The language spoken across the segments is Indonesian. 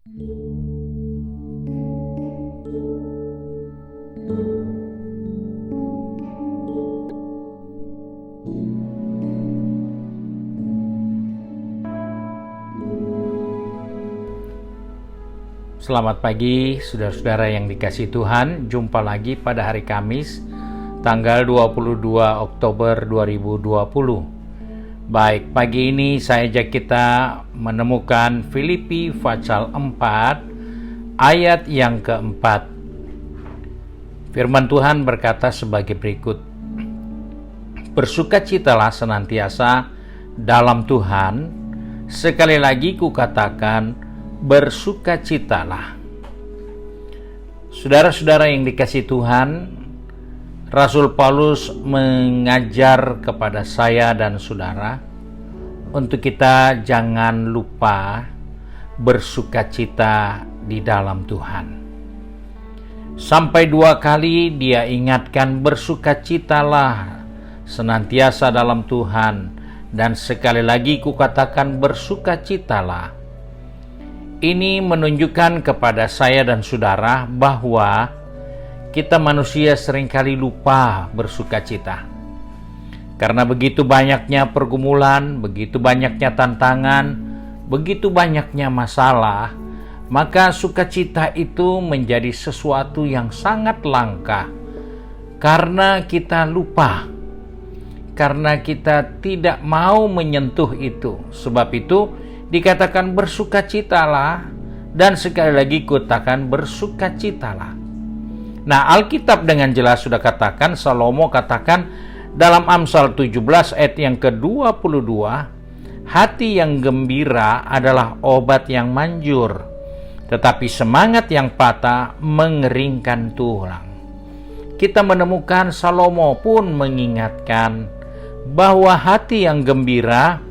Selamat pagi saudara-saudara yang dikasihi Tuhan. Jumpa lagi pada hari Kamis tanggal 22 Oktober 2020. Baik, pagi ini saya ajak kita menemukan Filipi pasal 4 ayat yang keempat. Firman Tuhan berkata sebagai berikut: Bersukacitalah senantiasa dalam Tuhan. Sekali lagi kukatakan, bersukacitalah. Saudara-saudara yang dikasihi Tuhan, Rasul Paulus mengajar kepada saya dan saudara untuk kita jangan lupa bersukacita di dalam Tuhan. Sampai 2 kali dia ingatkan, bersukacitalah senantiasa dalam Tuhan, dan sekali lagi kukatakan, bersukacitalah. Ini menunjukkan kepada saya dan saudara bahwa kita manusia seringkali lupa bersukacita. Karena begitu banyaknya pergumulan, begitu banyaknya tantangan, begitu banyaknya masalah, maka sukacita itu menjadi sesuatu yang sangat langka. Karena kita lupa, karena kita tidak mau menyentuh itu. Sebab itu dikatakan bersukacitalah, dan sekali lagi katakan bersukacitalah. Nah, Alkitab dengan jelas sudah katakan, Salomo katakan dalam Amsal 17 ayat yang ke-22, hati yang gembira adalah obat yang manjur, tetapi semangat yang patah mengeringkan tulang. Kita menemukan Salomo pun mengingatkan bahwa hati yang gembira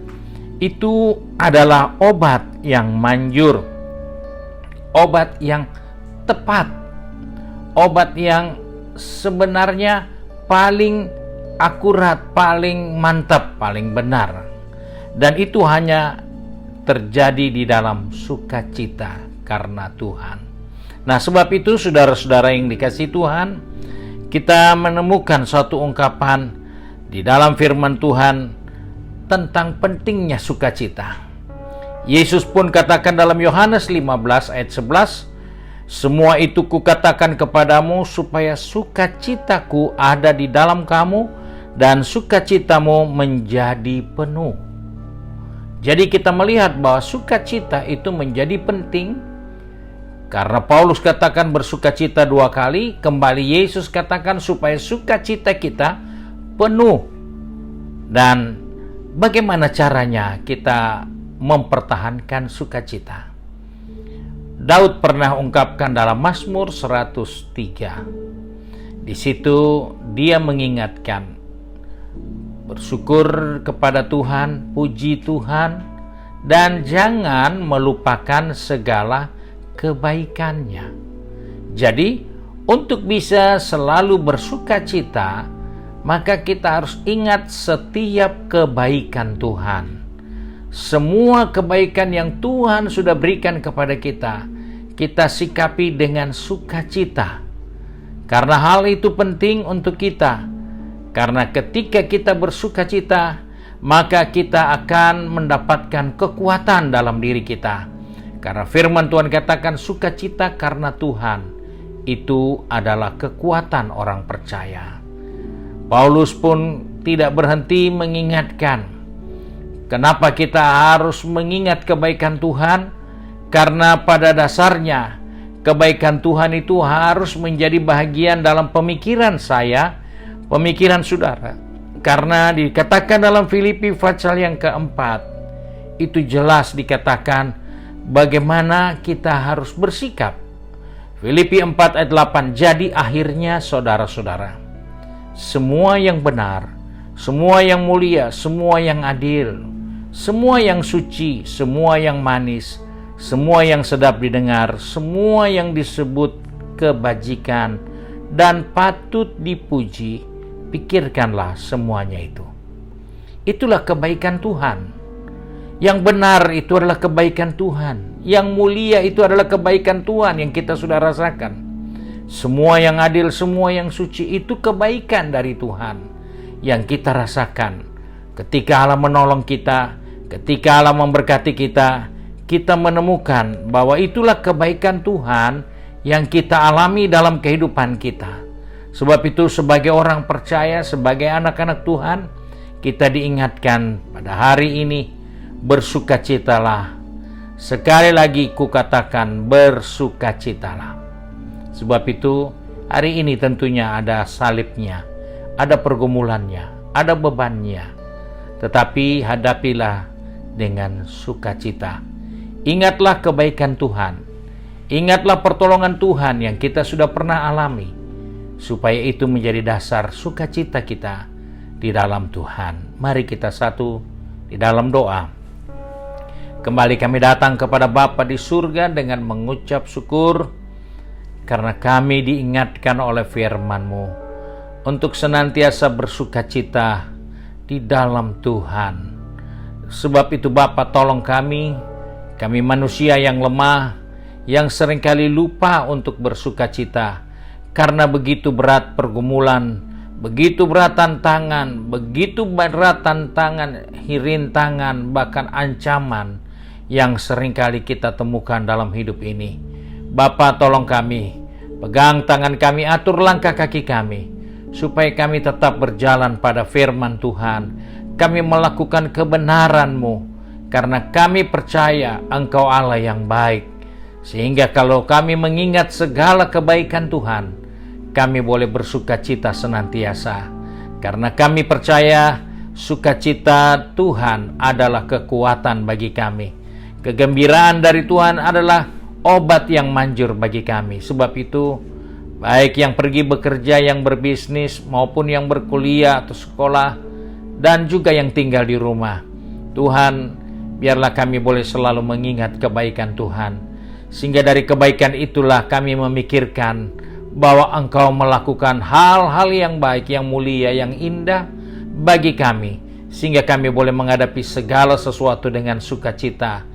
itu adalah obat yang manjur, obat yang tepat, obat yang sebenarnya paling akurat, paling mantap, paling benar. Dan itu hanya terjadi di dalam sukacita karena Tuhan. Nah, sebab itu saudara-saudara yang dikasihi Tuhan, kita menemukan suatu ungkapan di dalam firman Tuhan tentang pentingnya sukacita. Yesus pun katakan dalam Yohanes 15 ayat 11, semua itu kukatakan kepadamu supaya sukacitaku ada di dalam kamu dan sukacitamu menjadi penuh. Jadi kita melihat bahwa sukacita itu menjadi penting karena Paulus katakan bersukacita 2 kali, kembali Yesus katakan supaya sukacita kita penuh. Dan bagaimana caranya kita mempertahankan sukacita? Daud pernah ungkapkan dalam Mazmur 103. Di situ dia mengingatkan, bersyukur kepada Tuhan, puji Tuhan, dan jangan melupakan segala kebaikannya. Jadi, untuk bisa selalu bersukacita, maka kita harus ingat setiap kebaikan Tuhan. Semua kebaikan yang Tuhan sudah berikan kepada kita, kita sikapi dengan sukacita. Karena hal itu penting untuk kita. Karena ketika kita bersukacita, maka kita akan mendapatkan kekuatan dalam diri kita. Karena firman Tuhan katakan sukacita karena Tuhan, itu adalah kekuatan orang percaya. Paulus pun tidak berhenti mengingatkan. Kenapa kita harus mengingat kebaikan Tuhan? Karena pada dasarnya kebaikan Tuhan itu harus menjadi bahagian dalam pemikiran saya, pemikiran saudara. Karena dikatakan dalam Filipi pasal yang keempat, itu jelas dikatakan bagaimana kita harus bersikap. Filipi 4 ayat 8, jadi akhirnya saudara-saudara, semua yang benar, semua yang mulia, semua yang adil, semua yang suci, semua yang manis, semua yang sedap didengar, semua yang disebut kebajikan dan patut dipuji, pikirkanlah semuanya itu. Itulah kebaikan Tuhan. Yang benar itu adalah kebaikan Tuhan. Yang mulia itu adalah kebaikan Tuhan yang kita sudah rasakan. Semua yang adil, semua yang suci itu kebaikan dari Tuhan yang kita rasakan. Ketika Allah menolong kita, ketika Allah memberkati kita, kita menemukan bahwa itulah kebaikan Tuhan yang kita alami dalam kehidupan kita. Sebab itu sebagai orang percaya, sebagai anak-anak Tuhan, kita diingatkan pada hari ini, bersukacitalah. Sekali lagi kukatakan, bersukacitalah. Sebab itu hari ini tentunya ada salibnya, ada pergumulannya, ada bebannya. Tetapi hadapilah dengan sukacita. Ingatlah kebaikan Tuhan. Ingatlah pertolongan Tuhan yang kita sudah pernah alami, supaya itu menjadi dasar sukacita kita di dalam Tuhan. Mari kita satu di dalam doa. Kembali kami datang kepada Bapa di surga dengan mengucap syukur karena kami diingatkan oleh firman-Mu untuk senantiasa bersukacita di dalam Tuhan. Sebab itu Bapa, tolong kami manusia yang lemah, yang seringkali lupa untuk bersukacita karena begitu berat pergumulan, begitu berat tantangan, rintangan, bahkan ancaman yang seringkali kita temukan dalam hidup ini. Bapa, tolong kami, pegang tangan kami, atur langkah kaki kami, supaya kami tetap berjalan pada firman Tuhan. Kami melakukan kebenaran-Mu, karena kami percaya Engkau Allah yang baik. Sehingga kalau kami mengingat segala kebaikan Tuhan, kami boleh bersukacita senantiasa. Karena kami percaya sukacita Tuhan adalah kekuatan bagi kami. Kegembiraan dari Tuhan adalah obat yang manjur bagi kami. Sebab itu, baik yang pergi bekerja, yang berbisnis, maupun yang berkuliah atau sekolah, dan juga yang tinggal di rumah, Tuhan, biarlah kami boleh selalu mengingat kebaikan Tuhan. Sehingga dari kebaikan itulah kami memikirkan bahwa Engkau melakukan hal-hal yang baik, yang mulia, yang indah bagi kami. Sehingga kami boleh menghadapi segala sesuatu dengan sukacita.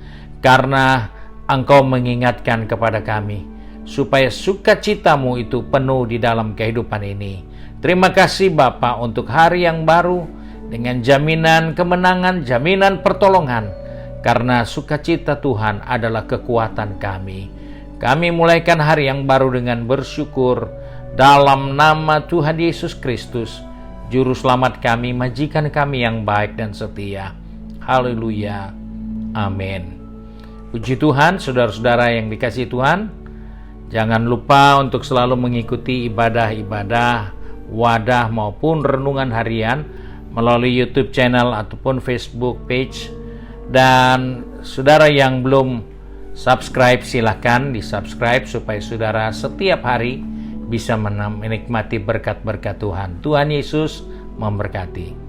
Karena Engkau mengingatkan kepada kami, supaya sukacita-Mu itu penuh di dalam kehidupan ini. Terima kasih Bapa untuk hari yang baru, dengan jaminan kemenangan, jaminan pertolongan. Karena sukacita Tuhan adalah kekuatan kami. Kami mulaikan hari yang baru dengan bersyukur dalam nama Tuhan Yesus Kristus, Juru Selamat kami, majikan kami yang baik dan setia. Haleluya. Amin. Puji Tuhan, saudara-saudara yang dikasihi Tuhan. Jangan lupa untuk selalu mengikuti ibadah-ibadah wadah maupun renungan harian melalui YouTube channel ataupun Facebook page. Dan saudara yang belum subscribe, silakan di-subscribe supaya saudara setiap hari bisa menikmati berkat-berkat Tuhan. Tuhan Yesus memberkati.